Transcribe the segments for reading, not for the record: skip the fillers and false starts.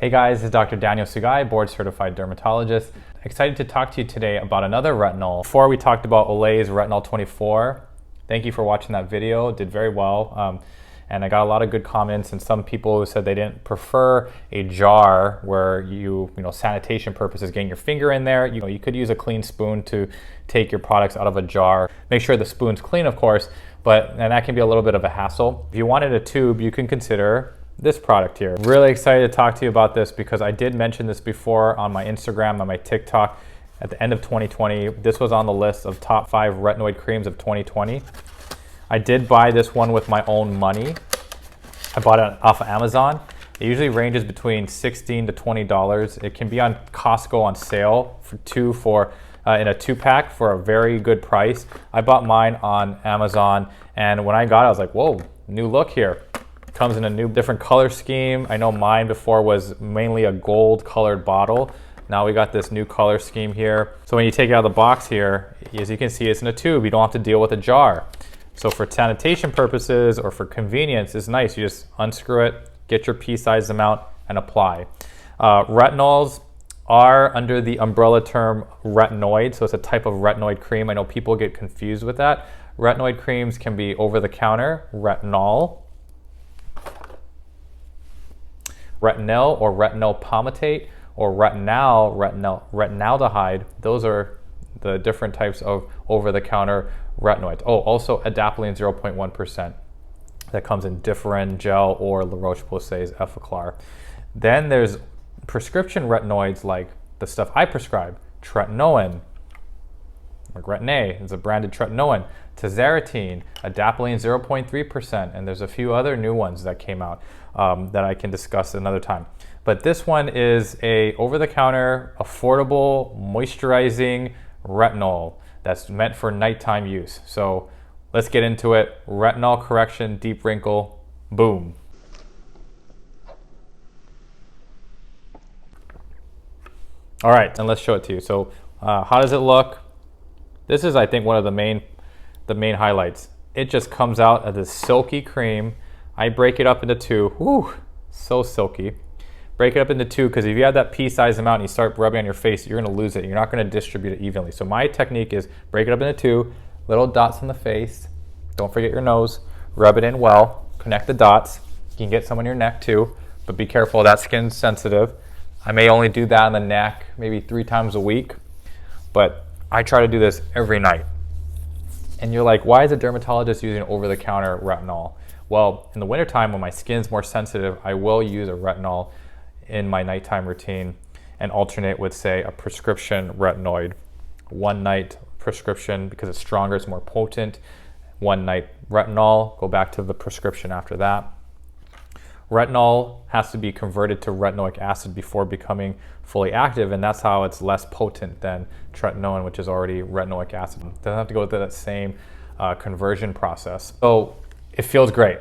Hey guys, this is Dr. Daniel Sugai, board certified dermatologist. Excited to talk to you today about another retinol. Before we talked about Olay's Retinol 24. Thank you for watching that video, did very well. And I got a lot of good comments, and some people who said they didn't prefer a jar where you sanitation purposes, getting your finger in there. You could use a clean spoon to take your products out of a jar. Make sure the spoon's clean, of course, and that can be a little bit of a hassle. If you wanted a tube, you can consider this product here. Really excited to talk to you about this because I did mention this before on my Instagram, on my TikTok at the end of 2020. This was on the list of top 5 retinoid creams of 2020. I did buy this one with my own money. I bought it off of Amazon. It usually ranges between $16 to $20. It can be on Costco on sale in a 2-pack for a very good price. I bought mine on Amazon, and when I got it, I was like, whoa, new look here. It comes in a new different color scheme. I know mine before was mainly a gold colored bottle. Now we got this new color scheme here. So when you take it out of the box here, as you can see, it's in a tube. You don't have to deal with a jar. So for sanitation purposes or for convenience, it's nice. You just unscrew it, get your pea-sized amount, and apply. Retinols are under the umbrella term retinoid, so it's a type of retinoid cream. I know people get confused with that. Retinoid creams can be over-the-counter, retinol or retinol palmitate, or retinaldehyde. Those are the different types of over-the-counter retinoids. Oh, also adapalene 0.1% that comes in Differin gel or La Roche-Posay's Effaclar. Then there's prescription retinoids like the stuff I prescribe, tretinoin, like Retin-A is a branded tretinoin, tazarotene, adapalene 0.3%, and there's a few other new ones that came out that I can discuss another time. But this one is a over-the-counter, affordable, moisturizing retinol that's meant for nighttime use. So let's get into it. Retinol Correxion, Deep Wrinkle, boom. All right, and let's show it to you. So how does it look? This is, I think, one of the main highlights. It just comes out of this silky cream. I break it up into 2. Whew, so silky. Break it up into 2 because if you have that pea-sized amount and you start rubbing on your face, you're going to lose it. You're not going to distribute it evenly. So my technique is break it up into 2, little dots on the face. Don't forget your nose. Rub it in well. Connect the dots. You can get some on your neck too, but be careful. That skin's sensitive. I may only do that on the neck maybe 3 times a week, but I try to do this every night. And you're like, why is a dermatologist using over-the-counter retinol? Well, in the wintertime when my skin's more sensitive, I will use a retinol in my nighttime routine and alternate with, say, a prescription retinoid. One night prescription because it's stronger, it's more potent. One night retinol, go back to the prescription after that. Retinol has to be converted to retinoic acid before becoming fully active, and that's how it's less potent than tretinoin, which is already retinoic acid. It doesn't have to go through that same conversion process. So it feels great.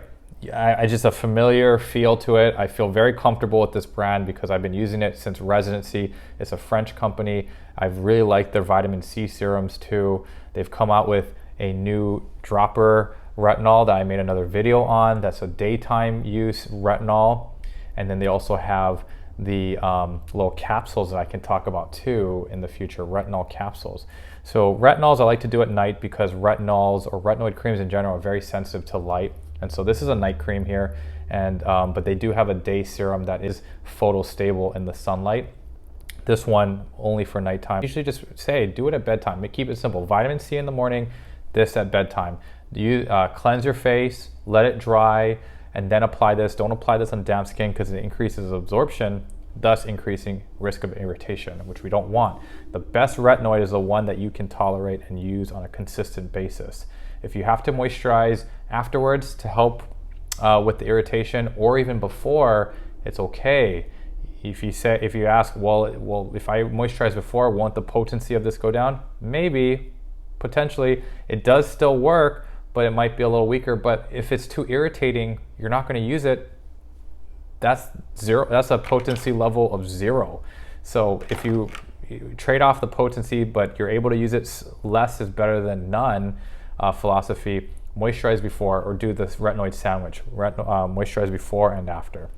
I just a familiar feel to it. I feel very comfortable with this brand because I've been using it since residency. It's a French company. I've really liked their vitamin C serums too. They've come out with a new dropper retinol that I made another video on. That's a daytime use retinol. And then they also have the little capsules that I can talk about too in the future, retinol capsules. So retinols I like to do at night because retinols or retinoid creams in general are very sensitive to light. And so this is a night cream here, and but they do have a day serum that is photostable in the sunlight. This one only for nighttime. Usually just say, do it at bedtime. Keep it simple. Vitamin C in the morning, this at bedtime. You cleanse your face, let it dry, and then apply this. Don't apply this on damp skin because it increases absorption, thus increasing risk of irritation, which we don't want. The best retinoid is the one that you can tolerate and use on a consistent basis. If you have to moisturize afterwards to help with the irritation, or even before, it's okay. If you ask, well, if I moisturize before, won't the potency of this go down? Maybe, potentially. It does still work, but it might be a little weaker. But if it's too irritating, you're not going to use it. That's zero. That's a potency level of 0. So if you trade off the potency, but you're able to use it less is better than none philosophy, moisturize before or do this retinoid sandwich, moisturize before and after.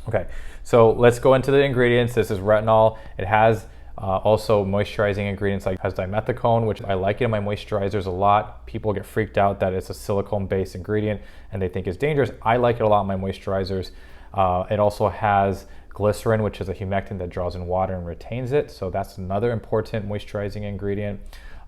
Okay, so let's go into the ingredients. This is retinol. It has also moisturizing ingredients like has dimethicone, which I like it in my moisturizers a lot. People get freaked out that it's a silicone-based ingredient and they think it's dangerous. I like it a lot in my moisturizers. It also has glycerin, which is a humectant that draws in water and retains it. So that's another important moisturizing ingredient.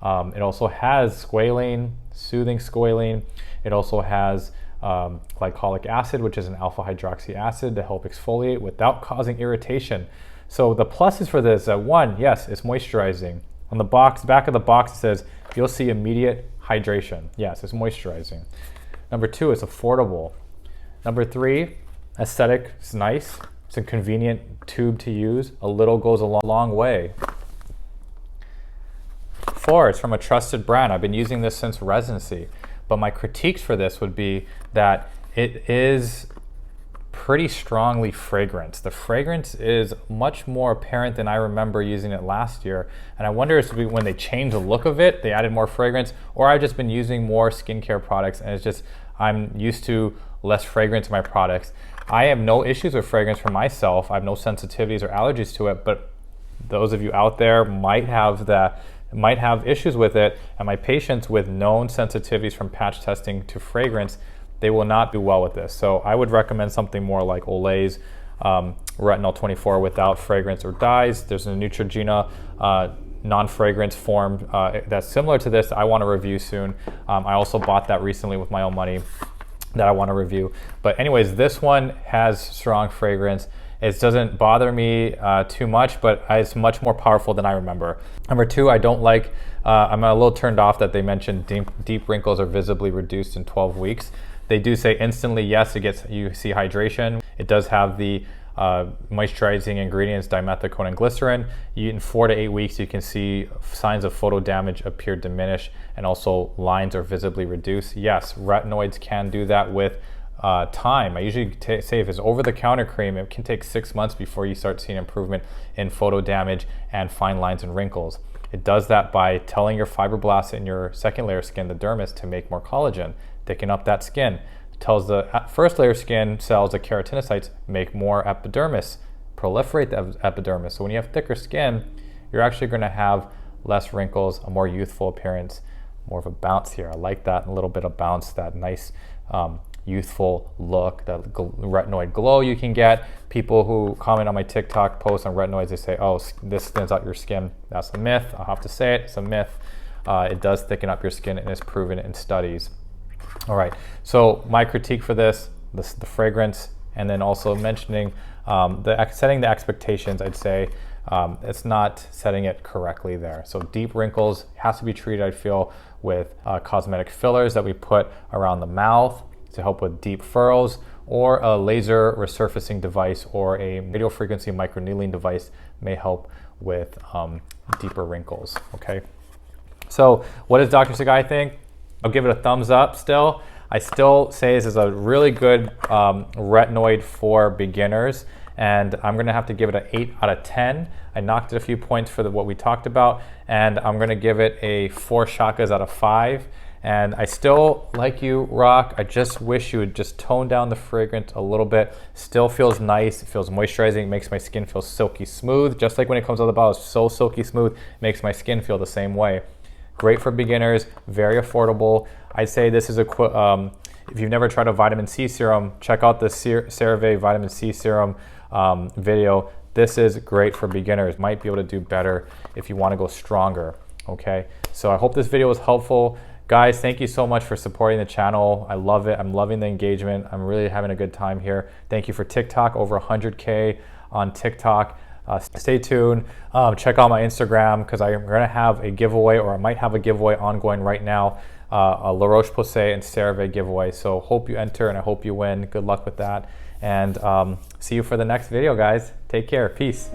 It also has squalene, soothing squalene. It also has glycolic acid, which is an alpha hydroxy acid to help exfoliate without causing irritation. So the pluses for this, one, yes, it's moisturizing. On the back of the box, it says you'll see immediate hydration. Yes, it's moisturizing. Number two, it's affordable. Number three, aesthetic, it's nice. It's a convenient tube to use. A little goes a long way. Four, it's from a trusted brand. I've been using this since residency, but my critiques for this would be that it is pretty strongly fragranced. The fragrance is much more apparent than I remember using it last year. And I wonder if when they changed the look of it, they added more fragrance, or I've just been using more skincare products and it's just, I'm used to less fragrance in my products. I have no issues with fragrance for myself. I have no sensitivities or allergies to it, but those of you out there might have issues with it. And my patients with known sensitivities from patch testing to fragrance, they will not do well with this. So I would recommend something more like Olay's Retinol 24 without fragrance or dyes. There's a Neutrogena non-fragrance form that's similar to this that I want to review soon. I also bought that recently with my own money that I want to review. But anyways, this one has strong fragrance. It doesn't bother me too much, but it's much more powerful than I remember. Number two, I don't like, I'm a little turned off that they mentioned deep wrinkles are visibly reduced in 12 weeks. They do say instantly, yes, you see hydration. It does have the moisturizing ingredients, dimethicone and glycerin. In 4 to 8 weeks, you can see signs of photo damage appear diminish, and also lines are visibly reduced. Yes, retinoids can do that with time. I usually say if it's over-the-counter cream, it can take 6 months before you start seeing improvement in photo damage and fine lines and wrinkles. It does that by telling your fibroblasts in your second layer skin, the dermis, to make more collagen, thicken up that skin. It tells the first layer skin cells, the keratinocytes, make more epidermis, proliferate the epidermis. So when you have thicker skin, you're actually going to have less wrinkles, a more youthful appearance, more of a bounce here. I like that, a little bit of bounce, that nice youthful look, that retinoid glow you can get. People who comment on my TikTok posts on retinoids, they say, oh, this thins out your skin. That's a myth. I'll have to say it. It's a myth. It does thicken up your skin and is proven in studies. All right, so my critique for this, the fragrance, and then also mentioning setting the expectations, I'd say it's not setting it correctly there. So deep wrinkles has to be treated, I feel, with cosmetic fillers that we put around the mouth to help with deep furrows, or a laser resurfacing device or a radio frequency microneedling device may help with deeper wrinkles, okay? So what does Dr. Sugai think? I'll give it a thumbs up still. I still say this is a really good retinoid for beginners, and I'm gonna have to give it an 8 out of 10. I knocked it a few points for what we talked about, and I'm gonna give it a 4 shakas out of 5. And I still like you, RoC. I just wish you would just tone down the fragrance a little bit. Still feels nice, it feels moisturizing, it makes my skin feel silky smooth. Just like when it comes out of the bottle, it's so silky smooth, it makes my skin feel the same way. Great for beginners, very affordable. I'd say this is if you've never tried a vitamin C serum, check out the CeraVe vitamin C serum video. This is great for beginners. Might be able to do better if you want to go stronger, okay? So I hope this video was helpful. Guys, thank you so much for supporting the channel. I love it. I'm loving the engagement. I'm really having a good time here. Thank you for TikTok, over 100K on TikTok. Stay tuned. Check out my Instagram because I'm going to have a giveaway, or I might have a giveaway ongoing right now, a La Roche-Posay and CeraVe giveaway. So hope you enter and I hope you win. Good luck with that. And see you for the next video, guys. Take care. Peace.